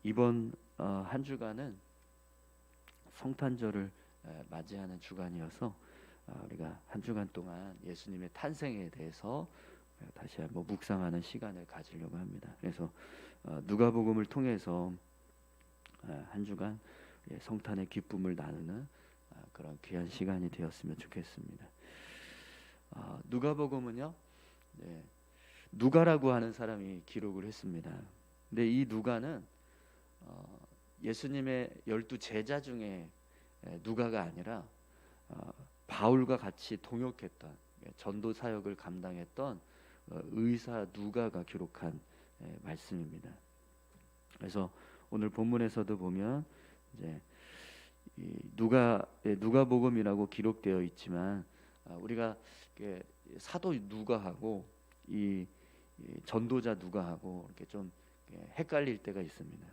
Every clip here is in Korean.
이번 한 주간은 성탄절을 맞이하는 주간이어서 우리가 한 주간 동안 예수님의 탄생에 대해서 다시 한번 묵상하는 시간을 가지려고 합니다. 그래서 누가복음을 통해서 한 주간 성탄의 기쁨을 나누는 그런 귀한 시간이 되었으면 좋겠습니다. 누가복음은요, 누가라고 하는 사람이 기록을 했습니다. 근데 이 누가는 예수님의 12 제자 중에 누가가 아니라 바울과 같이 동역했던 전도 사역을 감당했던 의사 누가가 기록한 말씀입니다. 그래서 오늘 본문에서도 보면 이제 이 누가복음이라고 기록되어 있지만 우리가 사도 누가하고 이 전도자 누가하고 이렇게 좀 헷갈릴 때가 있습니다.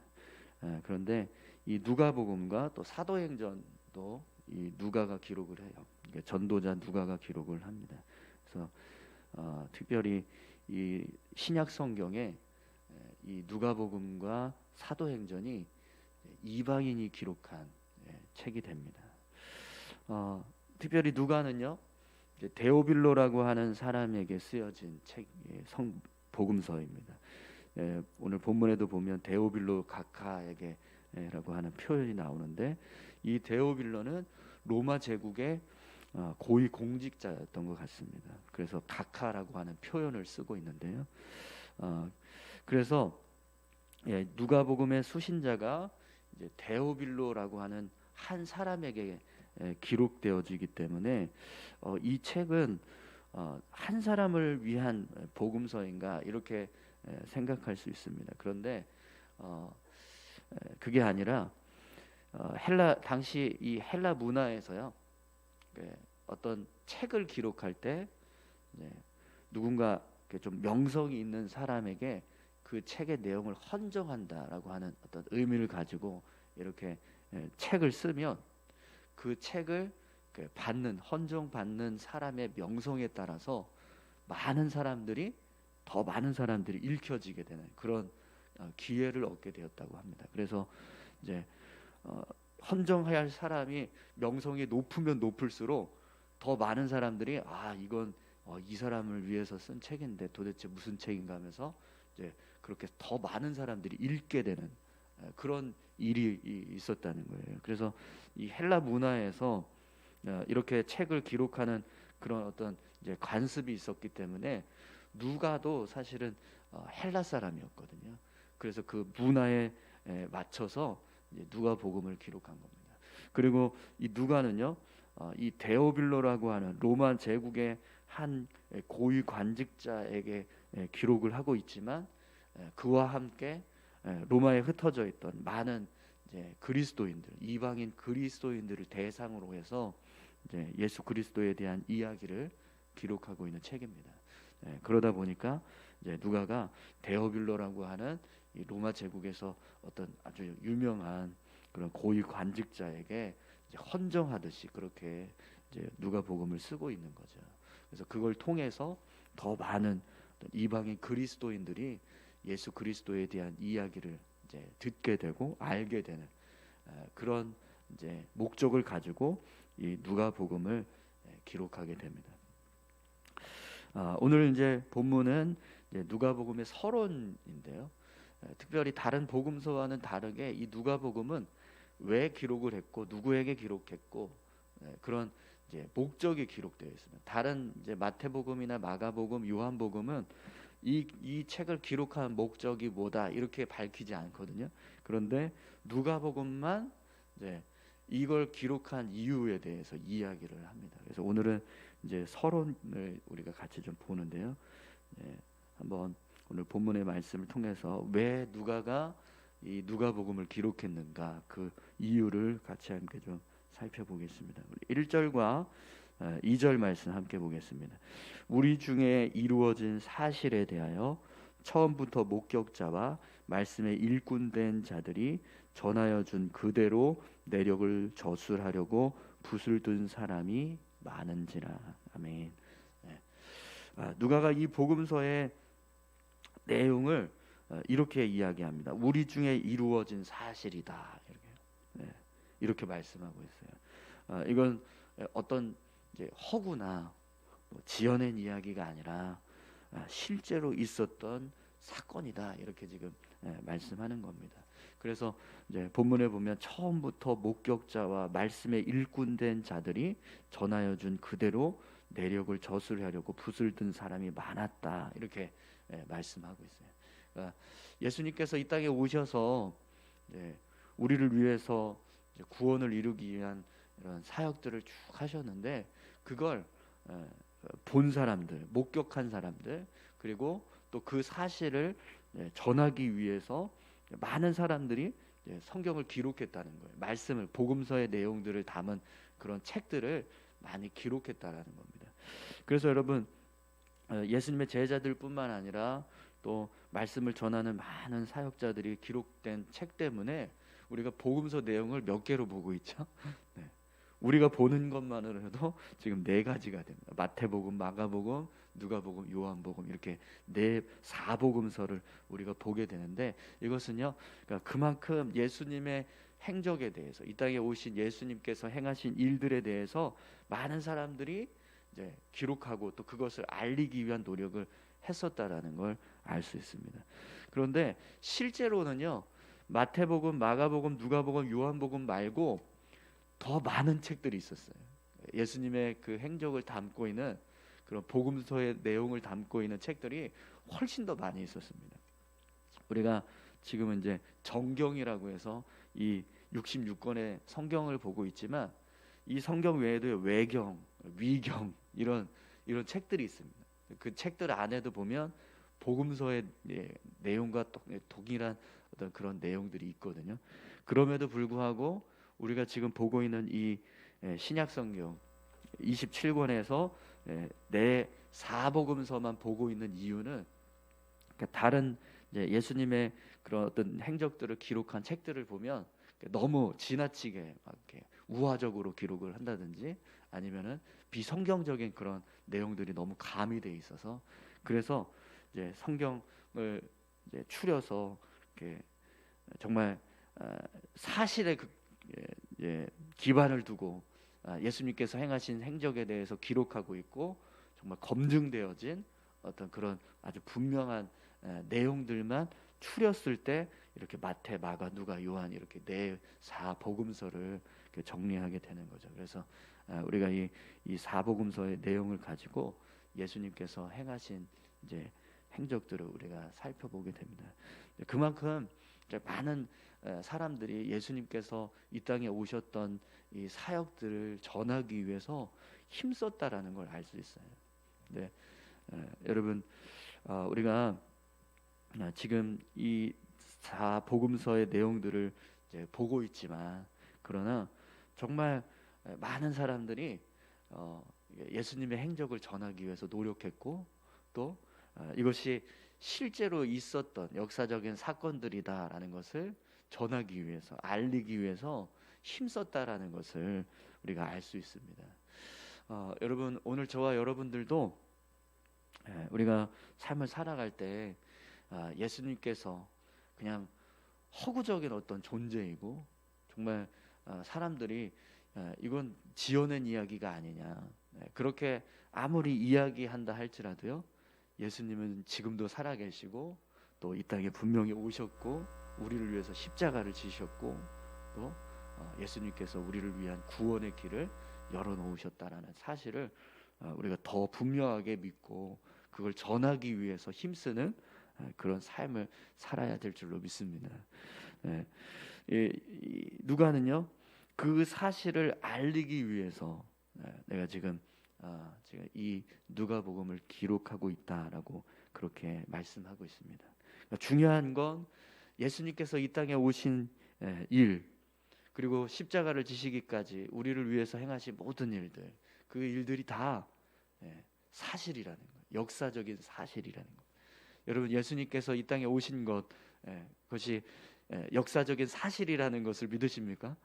그런데 이 누가복음과 또 사도행전도 이 누가가 기록을 해요. 전도자 누가가 기록을 합니다. 그래서 특별히 이 신약 성경에 이 누가복음과 사도행전이 이방인이 기록한 책이 됩니다. 특별히 누가는요, 데오빌로라고 하는 사람에게 쓰여진 책, 복음서입니다. 오늘 본문에도 보면 데오빌로 각하에게라고 하는 표현이 나오는데, 이 데오빌로는 로마 제국의 고위 공직자였던 것 같습니다. 그래서 각하라고 하는 표현을 쓰고 있는데요. 그래서 누가복음의 수신자가 이제 데오빌로라고 하는 한 사람에게 기록되어지기 때문에 이 책은 한 사람을 위한 복음서인가 이렇게 생각할 수 있습니다. 그런데 그게 아니라 당시 이 헬라 문화에서요, 어떤 책을 기록할 때 누군가 좀 명성이 있는 사람에게 그 책의 내용을 헌정한다라고 하는 어떤 의미를 가지고 이렇게 책을 쓰면 그 책을 헌정받는 사람의 명성에 따라서 더 많은 사람들이 읽혀지게 되는 그런 기회를 얻게 되었다고 합니다. 그래서 이제 헌정해야 할 사람이 명성이 높으면 높을수록 더 많은 사람들이 이건 이 사람을 위해서 쓴 책인데 도대체 무슨 책인가 하면서 이제 그렇게 더 많은 사람들이 읽게 되는 그런 일이 있었다는 거예요. 그래서 이 헬라 문화에서 이렇게 책을 기록하는 그런 어떤 이제 관습이 있었기 때문에 누가도 사실은 헬라 사람이었거든요. 그래서 그 문화에 맞춰서 누가복음을 기록한 겁니다. 그리고 이 누가는요, 이 데오빌로라고 하는 로마 제국의 한 고위 관직자에게 기록을 하고 있지만 그와 함께 로마에 흩어져 있던 많은 이제 그리스도인들, 이방인 그리스도인들을 대상으로 해서 이제 예수 그리스도에 대한 이야기를 기록하고 있는 책입니다. 그러다 보니까 이제 누가가 데오빌로라고 하는 이 로마 제국에서 어떤 아주 유명한 그런 고위 관직자에게 이제 헌정하듯이 그렇게 이제 누가복음을 쓰고 있는 거죠. 그래서 그걸 통해서 더 많은 이방인 그리스도인들이 예수 그리스도에 대한 이야기를 이제 듣게 되고 알게 되는 그런 이제 목적을 가지고 이 누가복음을 기록하게 됩니다. 오늘 이제 본문은 이제 누가복음의 서론인데요. 특별히 다른 복음서와는 다르게 이 누가복음은 왜 기록을 했고 누구에게 기록했고 그런 이제 목적이 기록되어 있습니다. 다른 이제 마태복음이나 마가복음, 요한복음은 이 책을 기록한 목적이 뭐다 이렇게 밝히지 않거든요. 그런데 누가복음만 이제 이걸 기록한 이유에 대해서 이야기를 합니다. 그래서 오늘은 이제 서론을 우리가 같이 좀 보는데요. 한번 오늘 본문의 말씀을 통해서 왜 누가가 이 누가복음을 기록했는가 그 이유를 같이 함께 좀 살펴보겠습니다. 1절과 2절 말씀 함께 보겠습니다. 우리 중에 이루어진 사실에 대하여 처음부터 목격자와 말씀의 일꾼된 자들이 전하여 준 그대로 내력을 저술하려고 붓을 든 사람이 많은지라. 아멘. 누가가 이 복음서의 내용을 이렇게 이야기합니다. 우리 중에 이루어진 사실이다. 이렇게 말씀하고 있어요. 이건 어떤 이제 허구나 지어낸 이야기가 아니라 실제로 있었던 사건이다. 이렇게 지금 말씀하는 겁니다. 그래서 이제 본문에 보면 처음부터 목격자와 말씀에 일꾼된 자들이 전하여 준 그대로 내력을 저술하려고 붓을 든 사람이 많았다. 이렇게 말씀하고 있어요. 그러니까 예수님께서 이 땅에 오셔서 우리를 위해서 구원을 이루기 위한 이런 사역들을 쭉 하셨는데 그걸 본 사람들, 목격한 사람들, 그리고 또 그 사실을 전하기 위해서 많은 사람들이 성경을 기록했다는 거예요. 말씀을, 복음서의 내용들을 담은 그런 책들을 많이 기록했다라는 겁니다. 그래서 여러분, 예수님의 제자들뿐만 아니라 또 말씀을 전하는 많은 사역자들이 기록된 책 때문에 우리가 복음서 내용을 몇 개로 보고 있죠? 우리가 보는 것만으로도 지금 4가지가 됩니다. 마태복음, 마가복음, 누가복음, 요한복음, 이렇게 4복음서를 우리가 보게 되는데, 이것은요, 그러니까 그만큼 예수님의 행적에 대해서, 이 땅에 오신 예수님께서 행하신 일들에 대해서 많은 사람들이 이제 기록하고 또 그것을 알리기 위한 노력을 했었다라는 걸 알 수 있습니다. 그런데 실제로는요, 마태복음, 마가복음, 누가복음, 요한복음 말고 더 많은 책들이 있었어요. 예수님의 그 행적을 담고 있는 그런 복음서의 내용을 담고 있는 책들이 훨씬 더 많이 있었습니다. 우리가 지금은 이제 정경이라고 해서 이 66권의 성경을 보고 있지만, 이 성경 외에도 외경, 위경 이런 책들이 있습니다. 그 책들 안에도 보면 복음서의 내용과 동일한 어떤 그런 내용들이 있거든요. 그럼에도 불구하고 우리가 지금 보고 있는 이 신약 성경 27권에서 내 4복음서만 보고 있는 이유는, 그러니까 다른 예수님의 그런 어떤 행적들을 기록한 책들을 보면 너무 지나치게 막 이렇게 우화적으로 기록을 한다든지 아니면은 비성경적인 그런 내용들이 너무 가미돼 있어서, 그래서 이제 성경을 이제 추려서 이렇게 정말 사실에 기반을 두고 예수님께서 행하신 행적에 대해서 기록하고 있고, 정말 검증되어진 어떤 그런 아주 분명한 내용들만 추렸을 때 이렇게 마태, 마가, 누가, 요한 이렇게 4복음서를 정리하게 되는 거죠. 그래서 우리가 이 4복음서의 내용을 가지고 예수님께서 행하신 이제 행적들을 우리가 살펴보게 됩니다. 그만큼 많은 사람들이 예수님께서 이 땅에 오셨던 이 사역들을 전하기 위해서 힘썼다라는 걸 알 수 있어요. 네, 여러분, 우리가 지금 이 4복음서의 내용들을 이제 보고 있지만, 그러나 정말 많은 사람들이 예수님의 행적을 전하기 위해서 노력했고, 또 이것이 실제로 있었던 역사적인 사건들이다라는 것을 전하기 위해서, 알리기 위해서 힘썼다라는 것을 우리가 알 수 있습니다. 여러분, 오늘 저와 여러분들도 우리가 삶을 살아갈 때 예수님께서 그냥 허구적인 어떤 존재이고, 정말 사람들이 이건 지어낸 이야기가 아니냐, 그렇게 아무리 이야기한다 할지라도요, 예수님은 지금도 살아계시고 또 이 땅에 분명히 오셨고 우리를 위해서 십자가를 지셨고, 또 예수님께서 우리를 위한 구원의 길을 열어놓으셨다라는 사실을 우리가 더 분명하게 믿고 그걸 전하기 위해서 힘쓰는 그런 삶을 살아야 될 줄로 믿습니다. 누가는요, 그 사실을 알리기 위해서 내가 지금 이 누가복음을 기록하고 있다라고 그렇게 말씀하고 있습니다. 그러니까 중요한 건 예수님께서 이 땅에 오신 일, 그리고 십자가를 지시기까지 우리를 위해서 행하신 모든 일들, 그 일들이 다 사실이라는 거예요. 역사적인 사실이라는 거예요. 여러분, 예수님께서 이 땅에 오신 것, 그것이 역사적인 사실이라는 것을 믿으십니까?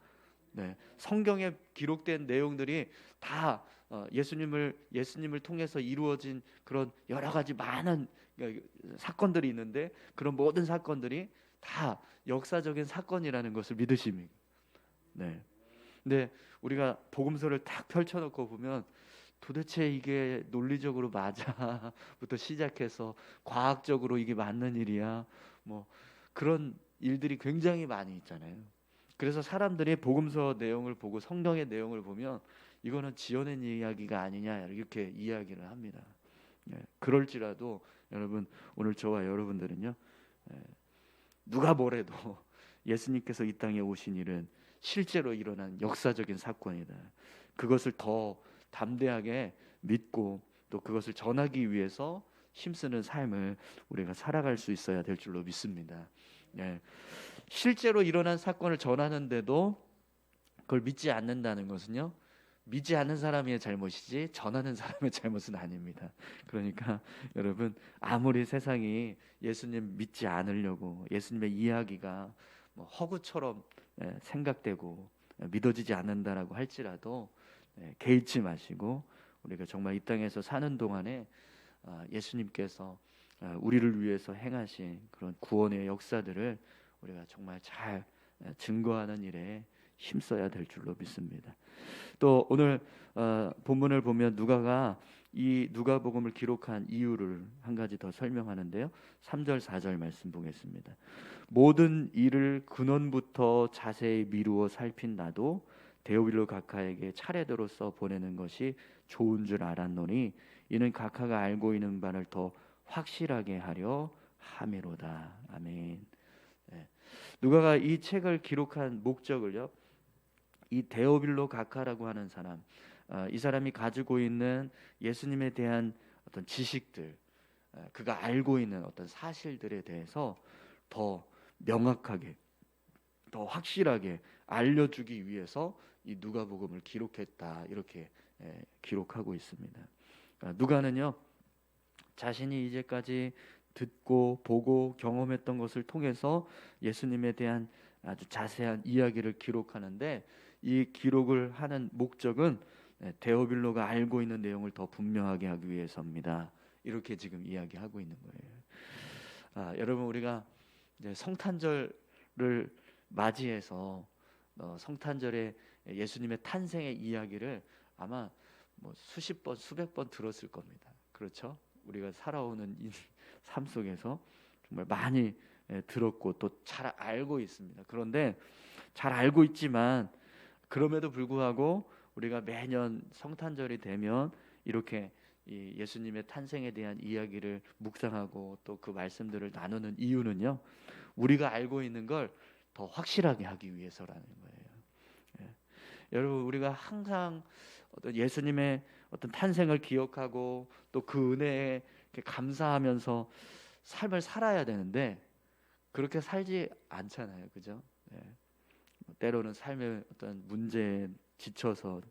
네, 성경에 기록된 내용들이 다 예수님을 통해서 이루어진 그런 여러 가지 많은 사건들이 있는데 그런 모든 사건들이 다 역사적인 사건이라는 것을 믿으십니까? 네. 근데 우리가 복음서를 딱 펼쳐놓고 보면 도대체 이게 논리적으로 맞아부터 시작해서 과학적으로 이게 맞는 일이야 뭐 그런 일들이 굉장히 많이 있잖아요. 그래서 사람들이 복음서 내용을 보고 성경의 내용을 보면 이거는 지어낸 이야기가 아니냐 이렇게 이야기를 합니다. 그럴지라도 여러분 오늘 저와 여러분들은요 누가 뭐래도 예수님께서 이 땅에 오신 일은 실제로 일어난 역사적인 사건이다. 그것을 더 담대하게 믿고 또 그것을 전하기 위해서 힘쓰는 삶을 우리가 살아갈 수 있어야 될 줄로 믿습니다. 실제로 일어난 사건을 전하는데도 그걸 믿지 않는다는 것은요 믿지 않는 사람의 잘못이지 전하는 사람의 잘못은 아닙니다. 그러니까 여러분 아무리 세상이 예수님 믿지 않으려고 예수님의 이야기가 뭐 허구처럼 생각되고 믿어지지 않는다라고 할지라도 개의치 마시고 우리가 정말 이 땅에서 사는 동안에 예수님께서 우리를 위해서 행하신 그런 구원의 역사들을 우리가 정말 잘 증거하는 일에 힘써야 될 줄로 믿습니다. 또 오늘 본문을 보면 누가가 이 누가복음을 기록한 이유를 한 가지 더 설명하는데요. 3절 4절 말씀 보겠습니다. 모든 일을 근원부터 자세히 미루어 살핀 나도 데오빌로 각하에게 차례대로 써 보내는 것이 좋은 줄 알았노니 이는 각하가 알고 있는 바를 더 확실하게 하려 함이로다. 아멘. 누가가 이 책을 기록한 목적을요. 이 데오빌로 각하라고 하는 사람, 이 사람이 가지고 있는 예수님에 대한 어떤 지식들, 그가 알고 있는 어떤 사실들에 대해서 더 명확하게, 더 확실하게 알려주기 위해서 이 누가복음을 기록했다 이렇게 기록하고 있습니다. 누가는요 자신이 이제까지 듣고 보고 경험했던 것을 통해서 예수님에 대한 아주 자세한 이야기를 기록하는데 이 기록을 하는 목적은 데오빌로가 알고 있는 내용을 더 분명하게 하기 위해서입니다. 이렇게 지금 이야기하고 있는 거예요. 여러분 우리가 이제 성탄절을 맞이해서 성탄절에 예수님의 탄생의 이야기를 아마 뭐 수십 번 수백 번 들었을 겁니다. 그렇죠? 우리가 살아오는 이 삶 속에서 정말 많이 들었고 또 잘 알고 있습니다. 그런데 잘 알고 있지만 그럼에도 불구하고 우리가 매년 성탄절이 되면 이렇게 이 예수님의 탄생에 대한 이야기를 묵상하고 또 그 말씀들을 나누는 이유는요. 우리가 알고 있는 걸 더 확실하게 하기 위해서라는 거예요. 여러분 우리가 항상 어떤 예수님의 어떤 탄생을 기억하고 또 그 은혜에 감사하면서 삶을 살아야 되는데 그렇게 살지 않잖아요, 그죠? 때로는 삶의 어떤 문제에 지쳐서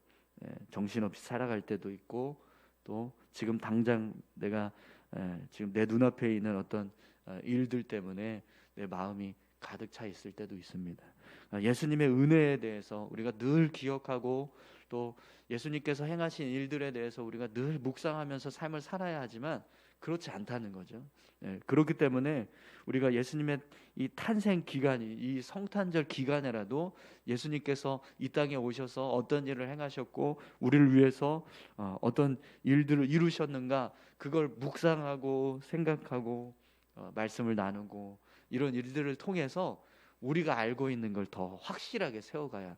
정신없이 살아갈 때도 있고 또 지금 당장 내가 지금 내 눈앞에 있는 어떤 일들 때문에 내 마음이 가득 차 있을 때도 있습니다. 예수님의 은혜에 대해서 우리가 늘 기억하고 또 예수님께서 행하신 일들에 대해서 우리가 늘 묵상하면서 삶을 살아야 하지만 그렇지 않다는 거죠. 그렇기 때문에 우리가 예수님의 이 탄생 기간이 이 성탄절 기간에라도 예수님께서 이 땅에 오셔서 어떤 일을 행하셨고 우리를 위해서 어떤 일들을 이루셨는가 그걸 묵상하고 생각하고 말씀을 나누고 이런 일들을 통해서 우리가 알고 있는 걸 더 확실하게 세워가야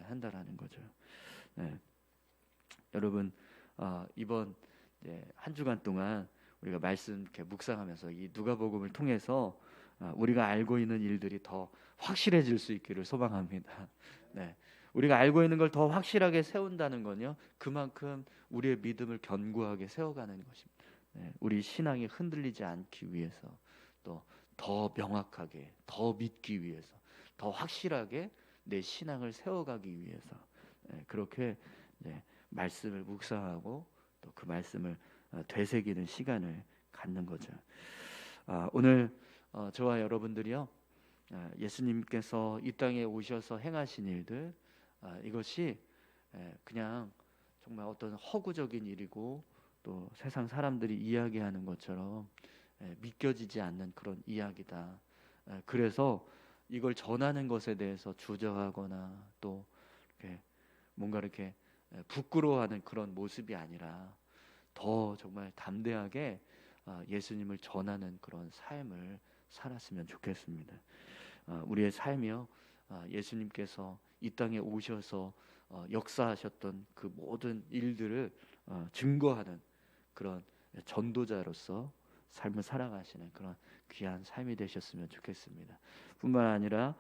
한다라는 거죠. 여러분 이번 한 주간 동안 우리가 말씀 이렇게 묵상하면서 이 누가복음을 통해서 우리가 알고 있는 일들이 더 확실해질 수 있기를 소망합니다. 우리가 알고 있는 걸 더 확실하게 세운다는 건요 그만큼 우리의 믿음을 견고하게 세워가는 것입니다. 우리 신앙이 흔들리지 않기 위해서 또 더 명확하게 더 믿기 위해서 더 확실하게 내 신앙을 세워가기 위해서 그렇게 말씀을 묵상하고 또 그 말씀을 되새기는 시간을 갖는 거죠. 오늘 저와 여러분들이요 예수님께서 이 땅에 오셔서 행하신 일들 이것이 그냥 정말 어떤 허구적인 일이고 또 세상 사람들이 이야기하는 것처럼 믿겨지지 않는 그런 이야기다. 그래서 이걸 전하는 것에 대해서 주저하거나 또 이렇게 뭔가 이렇게 부끄러워하는 그런 모습이 아니라 더 정말 담대하게 예수님을 전하는 그런 삶을 살았으면 좋겠습니다. 우리의 삶이요, 예수님께서 이 땅에 오셔서 역사하셨던 그 모든 일들을 증거하는 그런 전도자로서 삶을 살아가시는 그런 귀한 삶이 되셨으면 좋겠습니다. 뿐만 아니라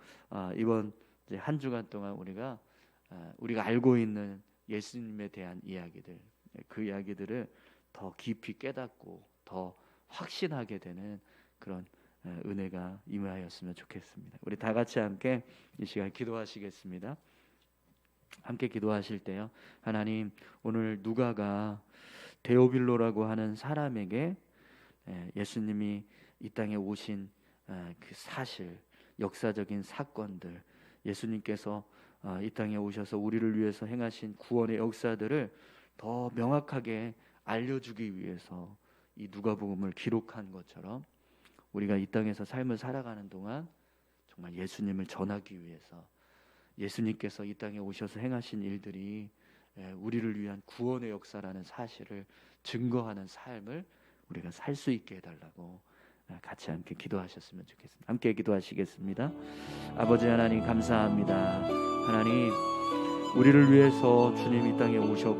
이번 이제 한 주간 동안 우리가 알고 있는 예수님에 대한 이야기들, 그 이야기들을 더 깊이 깨닫고 더 확신하게 되는 그런 은혜가 임하였으면 좋겠습니다. 우리 다 같이 함께 이 시간 기도하시겠습니다. 함께 기도하실 때요, 하나님, 오늘 누가가 데오빌로라고 하는 사람에게 예수님이 이 땅에 오신 그 사실, 역사적인 사건들, 예수님께서 이 땅에 오셔서 우리를 위해서 행하신 구원의 역사들을 더 명확하게 알려주기 위해서 이 누가복음을 기록한 것처럼 우리가 이 땅에서 삶을 살아가는 동안 정말 예수님을 전하기 위해서 예수님께서 이 땅에 오셔서 행하신 일들이 우리를 위한 구원의 역사라는 사실을 증거하는 삶을 우리가 살 수 있게 해달라고 같이 함께 기도하셨으면 좋겠습니다. 함께 기도하시겠습니다. 아버지 하나님, 감사합니다. 하나님, 우리를 위해서 주님 이 땅에 오셨고